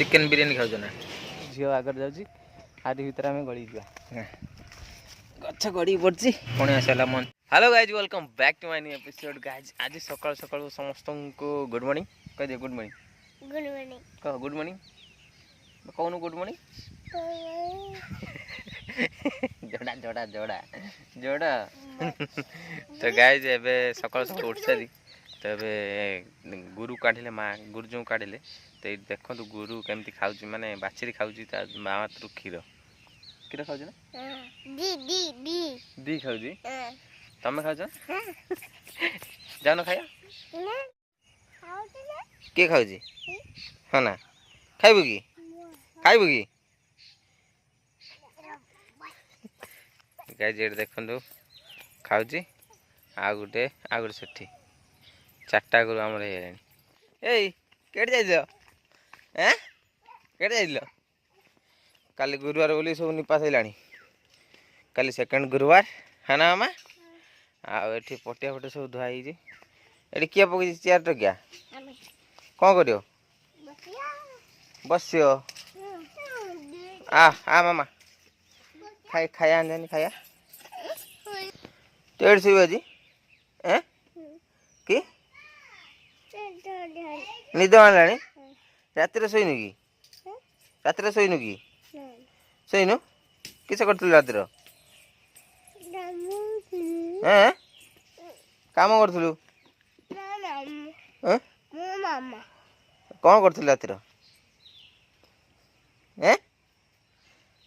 chicken biryani खाऊ ना झील आगे जाऊँगी आदि भितर आम गड़ी जा गच्छ गड़ी पड़ी पुणी आसला मन hello guys welcome back to my new episode guys आज सकाल सकाल समस्त को गुड मॉर्निंग कह दिए गुड मॉर्निंग कह गुड मॉर्निंग कौन गुड मॉर्निंग जोड़ा जोड़ा जोड़ा जोड़ा तो गाइज एबे सकाल सकाल उठ सारी तो ये गुरु काढ़े माँ गुरु जो काढ़े तो ये देखो तो गुरु केमती खाऊ माने बाछरी खाऊ माँ हाथ क्षीर क्षीर खाऊ ना दी खाऊ तमें खाऊ जान खाया किए खाऊ हाँ ना खाइबू कि खाइबू कि गाइज देखो खाऊ आ गोटे सेठी चार्टा गुरु आमर केटे जाइल काली गुरुवार बोली सब निपा सारा काली सेकेंड गुरुवार है ना मामा आठी पटिया फटे सब धुआई ये किए पकई चेयर टकिया कौन कर बस आ मामा खाई खाया आनी खाया टेड़ शुभ आज कि निद आना रात शोनु कि रात शोनु कि शोनु किस कर रात कम करूँ कौन कर रात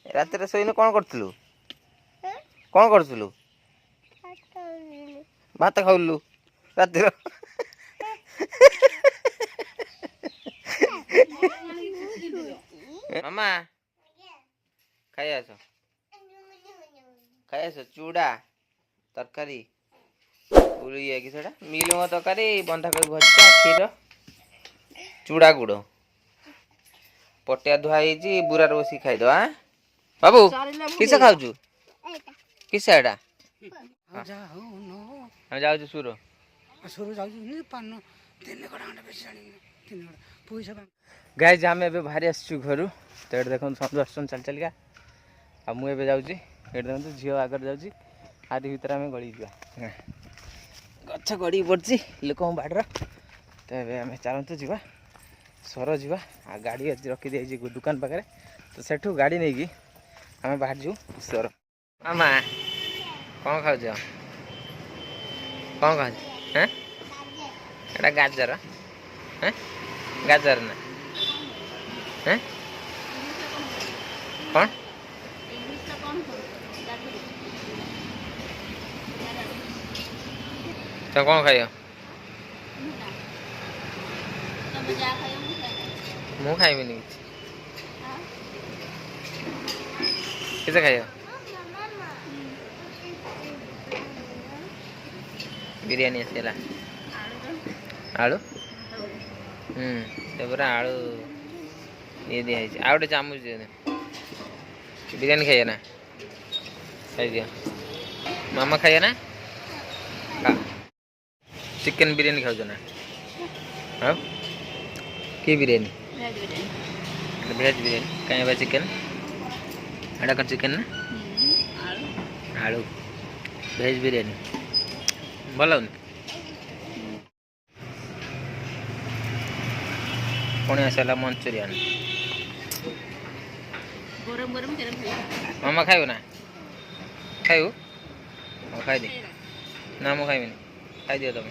रात शोनु कौन करूँ कौन करूँ भात खाऊलु रात मामा खाई आस चूड़ा तरकारी ये कि मिलुंग तरकारी बंधाकोबी भजा क्षीर चूड़ा गुड़ पटिया धुआई बुरा बस खाईद हाँ बाबू किस खाऊ किस एटा हम जाऊ सुर गाइज आम ए बाहरी आसु घर तो ये देखो समझ आस चल चलिका आ मुझे जाऊँगी ये देखो झील आगे जाऊँगी आदि भितर आम गड़ी जा गच्छ गड़ी पड़ी लोक बाड़र तो ये आम चलतु जा सर जा गाड़ी आज रखी दी दुकान पाखे तो सेठू गाड़ी नहीं कि आम बाहर जाऊ सर मामा कौन खाऊ कौन खाऊ हाँ एटा गाजर हाँ गाजर ना हाँ कौन तो कौन खाइ मु खाइबिनी किसे खाइ बिरियानी आसला आलू पूरा आलू ये दिखाई आ गए चामच बिरियानी खाइए ना खाई दिया मामा खाइए ना चिकेन बिरियानी खाऊ ना हाँ कि बिरियानी भेज बिरियानी कहीं चिकेन एटा कौन चिकेन ना आलू भेज बिरियानी भल पुणी आसला मंचूरियन मामा खाइबू ना खाइबू खाई दे ना मु खाइबी खाई दियो तुम